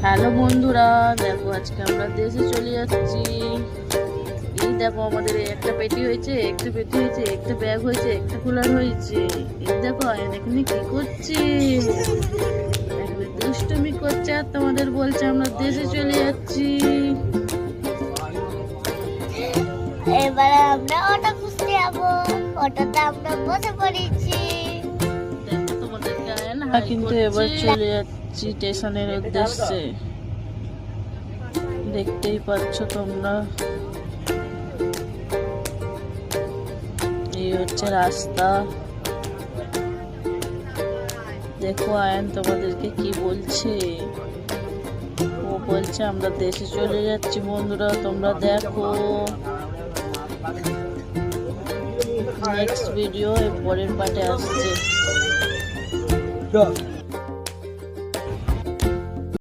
Hello বন্ধুরা, দেখো আজকে আমরা দেশে চলে যাচ্ছি। এই দেখো আমাদের একটা পেটি হয়েছে, একটা ব্যাগ হয়েছে, একটা কুলার হয়েছে। এই দেখো আয়ন এখানে কি করছে, এখানে দুষ্টুমি করছে আর তোমাদের বলছে আমরা দেশে চলে যাচ্ছি। এবারে আমরা অটো খুঁজতে যাবো, অটোতে আমরা বসে পড়েছি। দেখো তোমাদেরকে আয়ন কিন্তু এবার চলে যাচ্ছি স্টেশনের উদ্দেশ্যে। দেখতেই পাচ্ছ তোমরা, এই হচ্ছে রাস্তা। দেখো আয়ন তোমাদেরকে কি বলছে, ও বলছে আমরা দেশে চলে যাচ্ছি। বন্ধুরা তোমরা দেখো নেক্সট ভিডিও পরের পার্টে আসছে।